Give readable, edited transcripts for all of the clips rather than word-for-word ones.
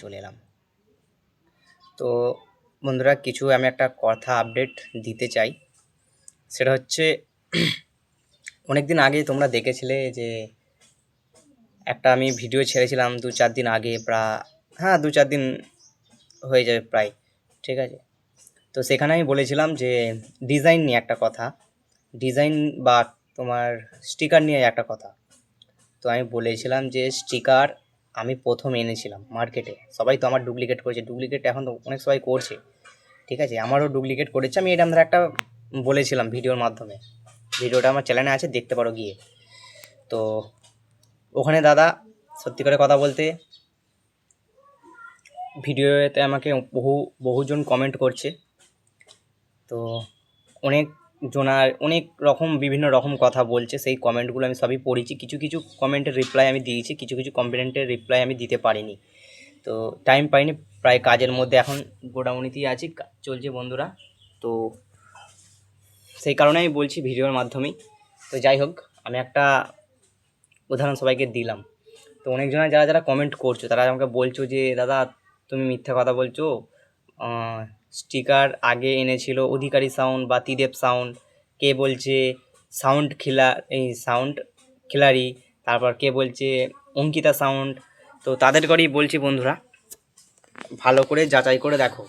চলে এলাম। তো বন্ধুরা, কিছু আমি একটা কথা আপডেট দিতে চাই। সেটা হচ্ছে অনেক দিন আগে তোমরা দেখেছিলে যে একটা আমি ভিডিও ছেড়েছিলাম 2-4 দিন আগে, হ্যাঁ 2-4 দিন হয়ে যাবে প্রায়, ঠিক আছে। তো সেখানে আমি বলেছিলাম যে ডিজাইন নিয়ে একটা কথা, ডিজাইন বা তোমার স্টিকার নিয়ে একটা কথা। তো আমি বলেছিলাম যে স্টিকার আমি প্রথম এনেছিলাম মার্কেটে। সবাই তো আমার ডুপ্লিকেট করেছে, ডুপ্লিকেট এখন তো অনেক সবাই করছে, ঠিক আছে। আমারও ডুপ্লিকেট করেছে, আমি এটা আমরা একটা বলেছিলাম ভিডিওর মাধ্যমে। ভিডিওটা আমার চ্যানেলে আছে, দেখতে পারো গিয়ে। তো ওখানে দাদা সত্যি করে কথা বলতে ভিডিওতে আমাকে বহুজন কমেন্ট করছে। তো অনেক জনার অনেক রকম বিভিন্ন রকম কথা বলছে, সেই কমেন্টগুলো আমি সবই পড়েছি। কিছু কিছু কমেন্টের রিপ্লাই আমি দিয়েছি, কিছু কিছু কমেন্টের রিপ্লাই আমি দিতে পারিনি। তো টাইম পাইনি, প্রায় কাজের মধ্যে এখন গোডাউনিতেই আছি, চলছে বন্ধুরা। তো সেই কারণে আমি বলছি ভিডিওর মাধ্যমেই। তো যাই হোক, আমি একটা উদাহরণ সবাইকে দিলাম। তো অনেকজনা যারা যারা কমেন্ট করছো তারা আমাকে বলছো যে দাদা তুমি মিথ্যা কথা বলছো, স্টিকার আগে এনেছিল অধিকারী সাউন্ড বা ত্রিদেব সাউন্ড, কে বলছে সাউন্ড খিলাড়ি, তারপর কে বলছে অঙ্কিতা সাউন্ড। তো তাদের করেই বলছি বন্ধুরা, ভালো করে যাচাই করে দেখো,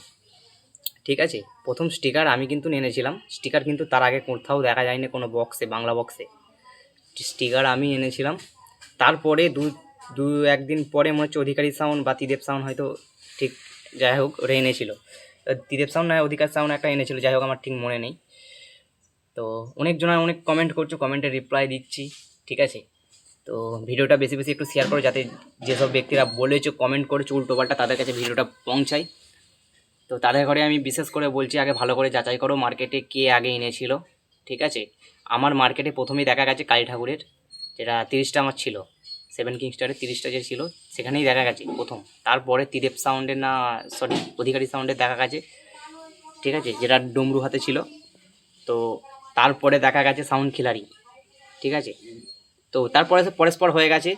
ঠিক আছে। প্রথম স্টিকার আমি কিন্তু এনেছিলাম, স্টিকার কিন্তু তার আগে কোথাও দেখা যায়নি কোনো বক্সে, বাংলা বক্সে স্টিকার আমি এনেছিলাম। তারপরে দু একদিন পরে মনে হচ্ছে অধিকারী সাউন্ড বা ত্রিদেব সাউন্ড হয়তো, ঠিক যাই হোক ওরা এনেছিল। ত্রিদেব সাউন্ড নয় অধিকার সাউন্ড একটা এনেছিল, যাই হোক আমার ঠিক মনে নেই। তো অনেকজনা অনেক কমেন্ট করছো, কমেন্টের রিপ্লাই দিচ্ছি, ঠিক আছে। তো ভিডিওটা বেশি বেশি একটু শেয়ার করো, যাতে যেসব ব্যক্তিরা বলেছো কমেন্ট করেছো উল্টোপাল্টা তাদের কাছে ভিডিওটা পৌঁছায়। তো তাদের ঘরে আমি বিশেষ করে বলছি, আগে ভালো করে যাচাই করো মার্কেটে কে আগে এনেছিল, ঠিক আছে। আমার মার্কেটে প্রথমেই দেখা গেছে কালী ঠাকুরের, যেটা 30টা আমার ছিল, 7 কিং স্টারের 30টা যে ছিল সেখানেই দেখা গেছে প্রথম। তারপরে ত্রিদেব সাউন্ডের, না সরি অধিকারী সাউন্ডের দেখা গেছে, ঠিক আছে, যেটা ডমরু হাতে ছিল। তো তারপরে দেখা গেছে সাউন্ড খিলাড়ি, ঠিক আছে। তো তারপরে পরস্পর হয়ে গেছে।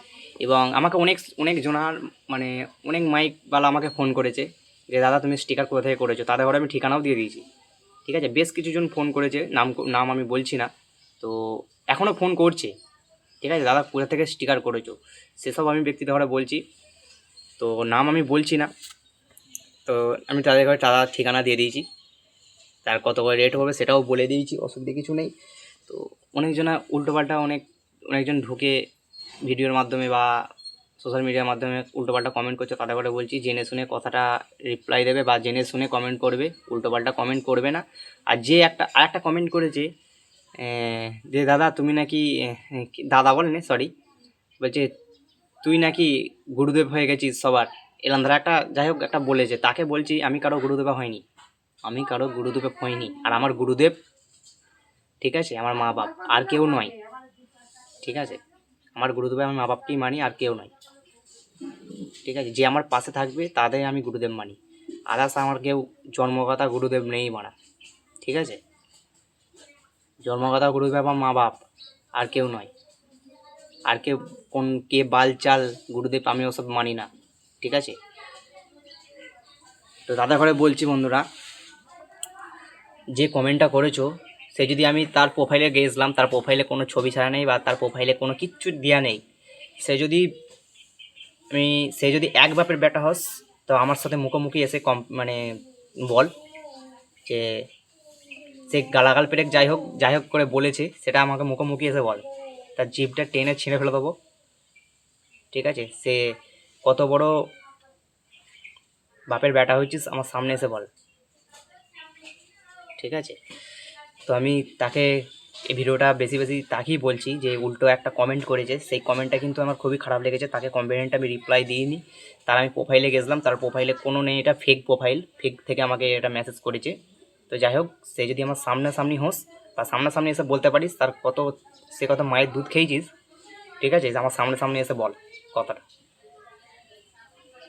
এবং আমাকে অনেক অনেক জনার মানে অনেক মাইকওয়ালা আমাকে ফোন করেছে যে দাদা তুমি স্টিকার কোথা থেকে করেছো, তাদের ঘরে আমি ঠিকানাও দিয়ে দিয়েছি, ঠিক আছে। বেশ কিছুজন ফোন করেছে, নাম আমি বলছি না। তো এখনও ফোন করছে, ঠিক আছে, দাদা কোথা থেকে স্টিকার করেছো, সেসব আমি ব্যক্তিদের ঘরে বলছি। তো নাম আমি বলছি না। তো আমি তাদের ঘরে তার ঠিকানা দিয়ে দিয়েছি, তার কত করে রেট হবে সেটাও বলে দিয়েছি, অসুবিধা কিছু নেই। তো অনেকজনা উল্টোপাল্টা অনেকজন ঢুকে ভিডিওর মাধ্যমে বা সোশ্যাল মিডিয়ার মাধ্যমে উল্টোপাল্টা কমেন্ট করছে, তাদের করে বলছি জেনে শুনে কথাটা রিপ্লাই দেবে বা জেনে শুনে কমেন্ট করবে, উল্টোপাল্টা কমেন্ট করবে না। আর যে আরেকটা কমেন্ট করেছে যে দাদা তুমি নাকি, দাদা বলেনি সরি, বলছে তুই নাকি গুরুদেব হয়ে গেছিস সবার, এরম ধারা একটা যাই হোক একটা বলেছে। তাকে বলছি আমি কারো গুরুদেবা হয়নি, আমি কারো গুরুদেব হইনি। আর আমার গুরুদেব, ঠিক আছে, আমার মা বাপ, আর কেউ নয়, ঠিক আছে। আমার গুরুদেব আমি মা বাপকেই মানি, আর কেউ নয়, ঠিক আছে। যে আমার পাশে থাকবে তাদের আমি গুরুদেব মানি, আদার্স আমার কেউ জন্মগতা গুরুদেব নেই মানা, ঠিক আছে। জন্মগতা গুরুদেব আমার মা বাপ, আর কেউ নয়। আর কেউ কে বাল চাল গুরুদেব, আমি ওসব মানি না, ঠিক আছে। তো দাদা ঘরে বলছি বন্ধুরা, যে কমেন্টটা করেছো সে যদি, আমি তার প্রোফাইলে গেছিলাম, তার প্রোফাইলে কোনো ছবি ছাড়া নেই বা তার প্রোফাইলে কোনো কিচ্ছু দেওয়া নেই। সে যদি সে যদি এক বাপের বেটা হস, তো আমার সাথে মুখোমুখি এসে বল যে সে গালাগাল পেরেক যাই হোক করে বলেছে, সেটা আমাকে মুখোমুখি এসে বল, তার জিভটা টেনে ছিঁড়ে ফেলে দেবো, ঠিক আছে। সে কত বড় বাপের বেটা হয়েছিস আমার সামনে এসে বল, ঠিক আছে। তো আমি তাকে এই ভিডিওটা বেশি বেশি তাকেই বলছি যে উল্টো একটা কমেন্ট করেছে, সেই কমেন্টটা কিন্তু আমার খুবই খারাপ লেগেছে। তাকে কমেন্টটা আমি রিপ্লাই দিইনি, তার আমি প্রোফাইলে গেছিলাম, তার প্রোফাইলে কোনো নেই, এটা ফেক প্রোফাইল, ফেক থেকে আমাকে এটা মেসেজ করেছে। তো যাই হোক, সে যদি আমার সামনাসামনি হোস বা সামনাসামনি এসে বলতে পারিস সে কত মায়ের দুধ খেয়েছিস, ঠিক আছে, আমার সামনাসামনি এসে বল কথাটা,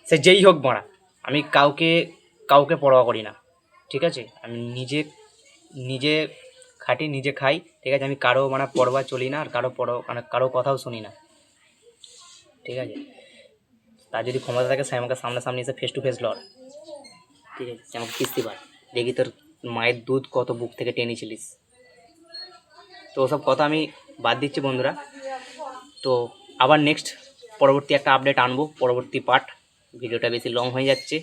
সে যেই হোক মারা। আমি কাউকে পরোয়া করি না, ঠিক আছে। আমি নিজে খাটি, নিজে খাই, ঠিক আছে। আমি কারো পরোয়া চলি না, আর কারো কথাও শুনি না, ঠিক আছে। তার যদি ক্ষমতা থাকে সে আমাকে সামনাসামনি এসে ফেস টু ফেস লড়, ঠিক আছে, সে আমাকে কিস্তি পার, দেখি তোর মায়ের দুধ কত বুক থেকে টেনেছিলিস। তো ওসব কথা আমি বাদ দিচ্ছি বন্ধুরা। তো আবার নেক্সট পরবর্তী একটা আপডেট আনবো, পরবর্তী পার্ট। ভিডিওটা বেশি লং হয়ে যাচ্ছে,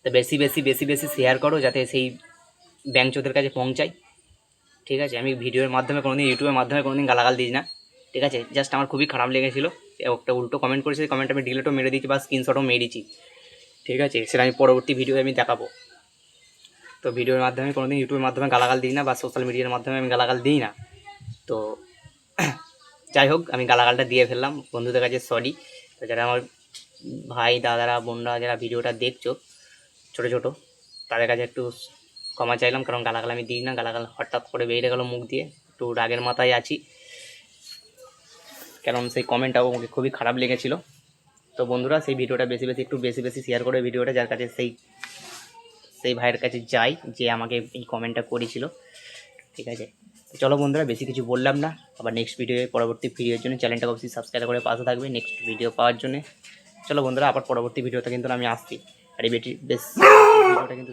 তো বেশি বেশি বেশি বেশি শেয়ার করো যাতে সেই ব্যাংচোদের কাছে পৌঁছায়, ঠিক আছে। আমি ভিডিওর মাধ্যমে কোনোদিন, ইউটিউবের মাধ্যমে কোনোদিন গালাগাল দিই না, ঠিক আছে। জাস্ট আমার খুবই খারাপ লেগেছিলো, একটা উল্টো কমেন্ট করেছে, কমেন্ট আমি ডিলেটও মেরে দিয়েছি বা স্ক্রিনশটও মেরে দিয়েছি, ঠিক আছে। সেটা আমি পরবর্তী ভিডিও আমি দেখাবো। তো ভিডিওর মাধ্যমে কোনোদিন ইউটিউবের মাধ্যমে গালাগাল দিই না বা সোশ্যাল মিডিয়ার মাধ্যমে আমি গালাগাল দিই না। তো যাই হোক, আমি গালাগালটা দিয়ে ফেললাম, বন্ধুদের কাছে সরি। তো যারা আমার ভাই দাদারা বোনরা যারা ভিডিওটা দেখছো ছোটো ছোটো, তাদের কাছে একটু ক্ষমা চাইলাম, কারণ গালাগাল আমি দিই না, গালাগাল হঠাৎ করে বেরিয়ে গেলো মুখ দিয়ে, একটু রাগের মাথায় আছি, কারণ সেই কমেন্টটাও আমাকে খুবই খারাপ লেগেছিলো। তো বন্ধুরা সেই ভিডিওটা বেশি বেশি একটু বেশি বেশি শেয়ার করে ভিডিওটা, যার কাছে সেই ভাইয়ের কাছে যাই যে আমাকে এই কমেন্টটা করেছিল, ঠিক আছে। তো চলো বন্ধুরা, বেশি কিছু বললাম না, আবার নেক্সট ভিডিও, পরবর্তী ভিডিওর জন্য চ্যানেলটাকে অবশ্যই সাবস্ক্রাইব করে পাশে থাকবে নেক্সট ভিডিও পাওয়ার জন্য। চলো বন্ধুরা, আবার পরবর্তী ভিডিওতে কিন্তু আমি আসছি, আর এই ভিডিওটা কিন্তু